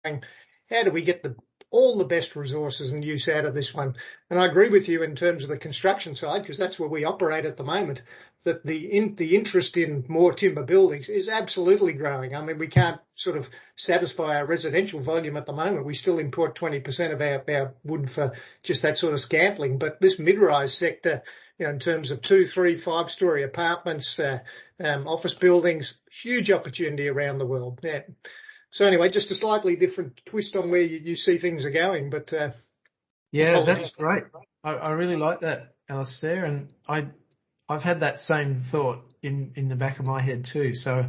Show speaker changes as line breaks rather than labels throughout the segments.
how do we get all the best resources and use out of this one? And I agree with you in terms of the construction side, because that's where we operate at the moment, that the interest in more timber buildings is absolutely growing. I mean, we can't sort of satisfy our residential volume at the moment. We still import 20% of our wood for just that sort of scantling. But this mid-rise sector, in terms of 2, 3, 5-story apartments, office buildings, huge opportunity around the world. Yeah. So anyway, just a slightly different twist on where you see things are going. But
yeah, that's great. I really like that, Alistair, and I've had that same thought in the back of my head too. So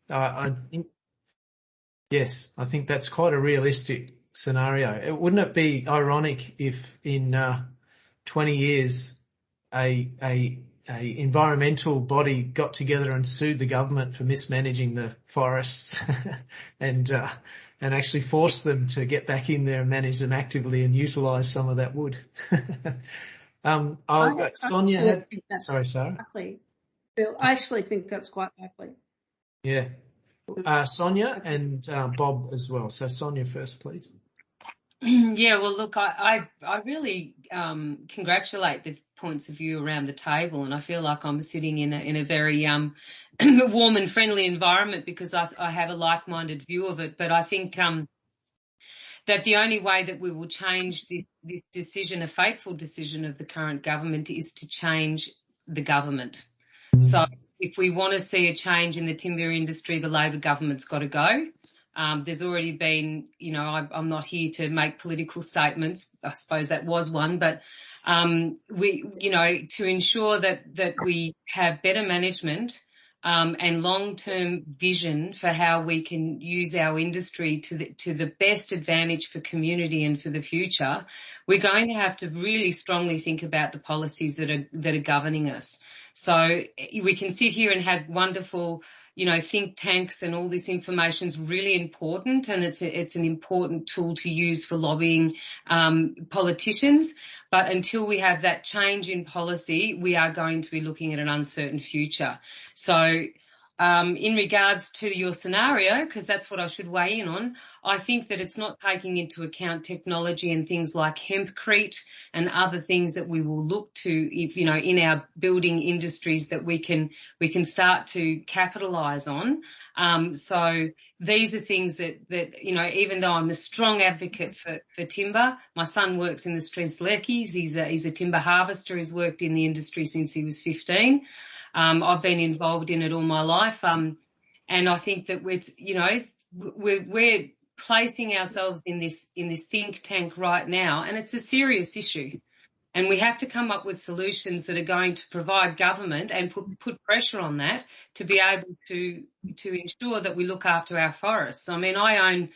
I think, yes, I think that's quite a realistic scenario. Wouldn't it be ironic if in 20 years a environmental body got together and sued the government for mismanaging the forests and actually forced them to get back in there and manage them actively and utilise some of that wood? Sonia sorry, Sarah.
Likely. Bill, I actually think that's quite likely.
Yeah. Sonia and Bob as well. So Sonia first, please.
Yeah, well, look, I really congratulate the points of view around the table, and I feel like I'm sitting in a very warm and friendly environment because I have a like-minded view of it. But I think that the only way that we will change this decision, a fateful decision of the current government, is to change the government. So if we want to see a change in the timber industry, the Labor government's got to go. There's already been, I'm not here to make political statements. I suppose that was one, but to ensure that we have better management and long-term vision for how we can use our industry to the best advantage for community and for the future, we're going to have to really strongly think about the policies that are governing us. So we can sit here and have wonderful, think tanks, and all this information is really important, and it's an important tool to use for lobbying politicians. But until we have that change in policy, we are going to be looking at an uncertain future. So in regards to your scenario, because that's what I should weigh in on, I think that it's not taking into account technology and things like hempcrete and other things that we will look to, if in our building industries that we can start to capitalise on. So these are things that even though I'm a strong advocate for timber, my son works in the Strzelecki's. He's a timber harvester. He's worked in the industry since he was 15. I've been involved in it all my life, and I think that we're placing ourselves in this think tank right now, and it's a serious issue, and we have to come up with solutions that are going to provide government and put pressure on that to be able to ensure that we look after our forests. I mean, I own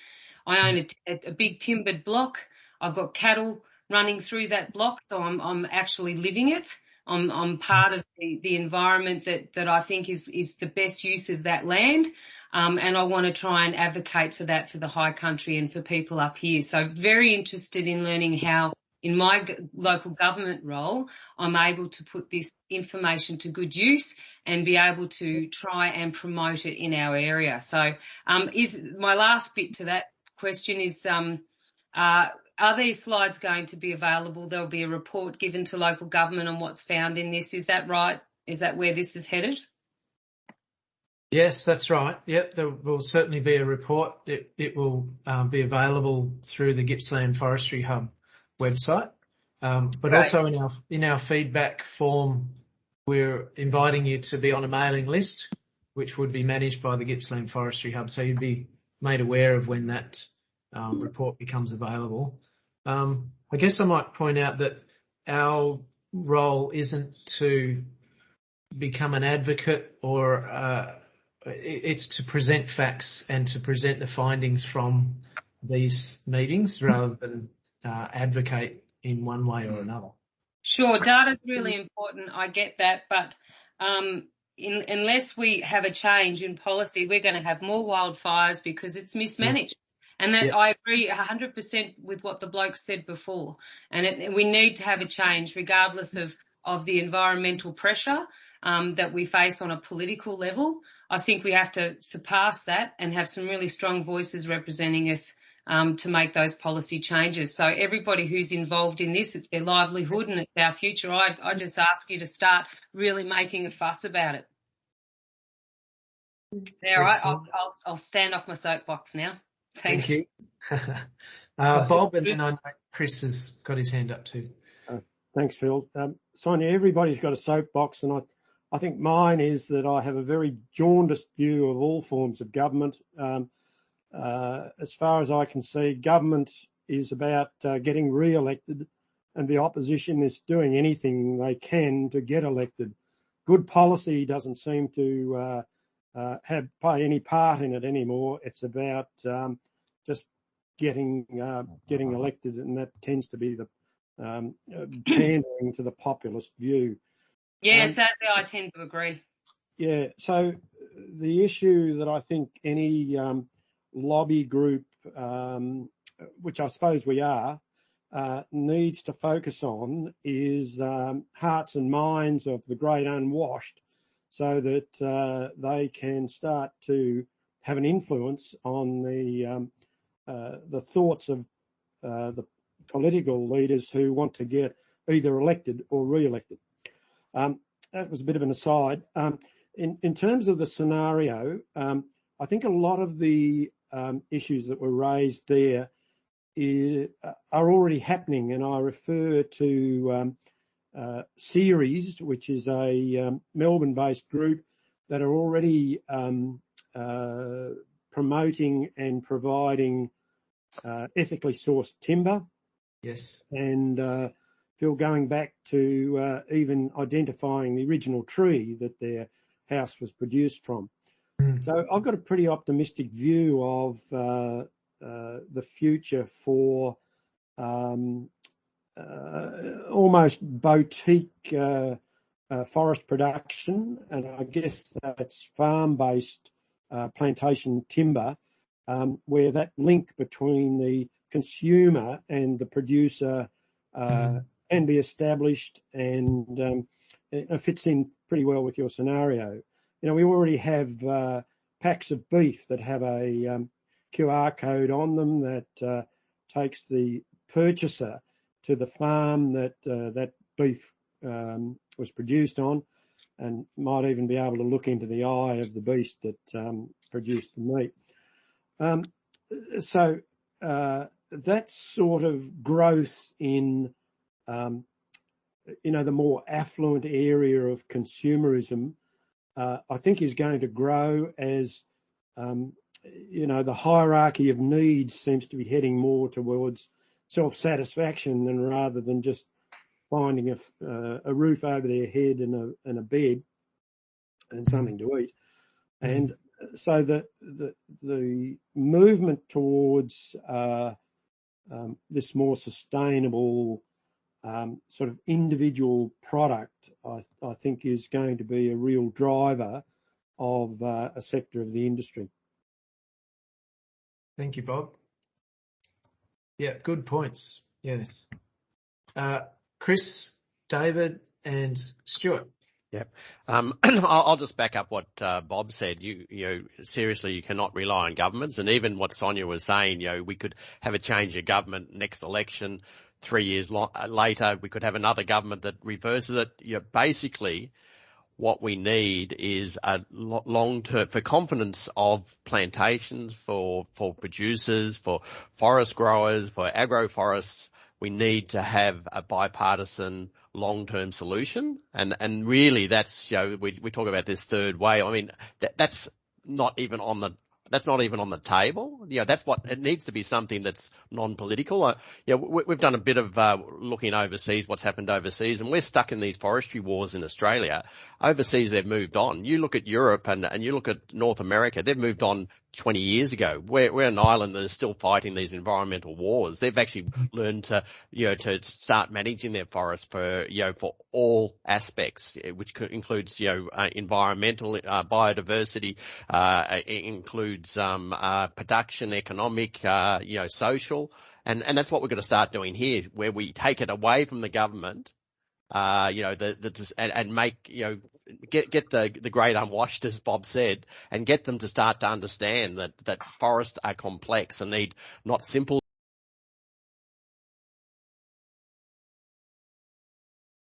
a big timbered block. I've got cattle running through that block, so I'm actually living it. I'm part of the environment that I think is the best use of that land, and I want to try and advocate for that for the high country and for people up here. So very interested in learning how, in my local government role, I'm able to put this information to good use and be able to try and promote it in our area. So is my last bit to that question is, are these slides going to be available? There'll be a report given to local government on what's found in this. Is that right? Is that where this is headed?
Yes, that's right. Yep, there will certainly be a report. It will be available through the Gippsland Forestry Hub website. But right. Also in our feedback form, we're inviting you to be on a mailing list, which would be managed by the Gippsland Forestry Hub. So you'd be made aware of when that report becomes available. I guess I might point out that our role isn't to become an advocate or it's to present facts and to present the findings from these meetings rather than advocate in one way or another.
Sure, data's really important. I get that, but unless we have a change in policy, we're going to have more wildfires because it's mismanaged. And that I agree 100% with what the bloke said before. And we need to have a change regardless of the environmental pressure that we face on a political level. I think we have to surpass that and have some really strong voices representing us to make those policy changes. So everybody who's involved in this, it's their livelihood and it's our future. I just ask you to start really making a fuss about it. All right, I'll stand off my soapbox now. Thanks.
Thank you. Bob, and then I know Chris has got his hand up too.
Thanks, Phil. Sonia, everybody's got a soapbox, and I think mine is that I have a very jaundiced view of all forms of government. As far as I can see, government is about getting re-elected, and the opposition is doing anything they can to get elected. Good policy doesn't seem to play any part in it anymore. It's about just getting elected, and that tends to be the pandering to the populist view.
Yeah, sadly, I tend to agree.
Yeah, so the issue that I think any lobby group, which I suppose we are, needs to focus on is hearts and minds of the great unwashed, so that they can start to have an influence on the thoughts of the political leaders who want to get either elected or re-elected. That was a bit of an aside. In terms of the scenario, I think a lot of the issues that were raised there are already happening, and I refer to Ceres, which is a Melbourne-based group that are already promoting and providing ethically sourced timber.
Yes.
And Phil, going back to even identifying the original tree that their house was produced from. So I've got a pretty optimistic view of the future for almost boutique forest production, and I guess that's farm-based plantation timber, where that link between the consumer and the producer can be established, and it fits in pretty well with your scenario. You know, we already have packs of beef that have a QR code on them that takes the purchaser to the farm that that beef was produced on, and might even be able to look into the eye of the beast that produced the meat. So that sort of growth in, the more affluent area of consumerism, I think is going to grow as, the hierarchy of needs seems to be heading more towards self-satisfaction than rather than just finding a roof over their head and a bed and something to eat. And so the movement towards this more sustainable sort of individual product, I think, is going to be a real driver of a sector of the industry.
Thank you, Bob. Yeah, good points. Yes. Chris, David, and Stuart.
Yep. I'll just back up what Bob said. Seriously, you cannot rely on governments, and even what Sonia was saying. We could have a change of government next election. 3 years later, we could have another government that reverses it. Basically, what we need is a long-term, for confidence of plantations, for producers, for forest growers, for agroforests. We need to have a bipartisan long-term solution. And really that's, we talk about this third way. I mean, that's not even on the table. That's what it needs to be, something that's non-political. We've done a bit of looking overseas, what's happened overseas, and we're stuck in these forestry wars in Australia. Overseas, they've moved on. You look at Europe and you look at North America, they've moved on 20 years ago. We're an island that is still fighting these environmental wars. They've actually learned to start managing their forests for all aspects, which includes, environmental, biodiversity, includes, production, economic, social. And that's what we're going to start doing here, where we take it away from the government, and make, get the great unwashed, as Bob said, and get them to start to understand that forests are complex and need not simple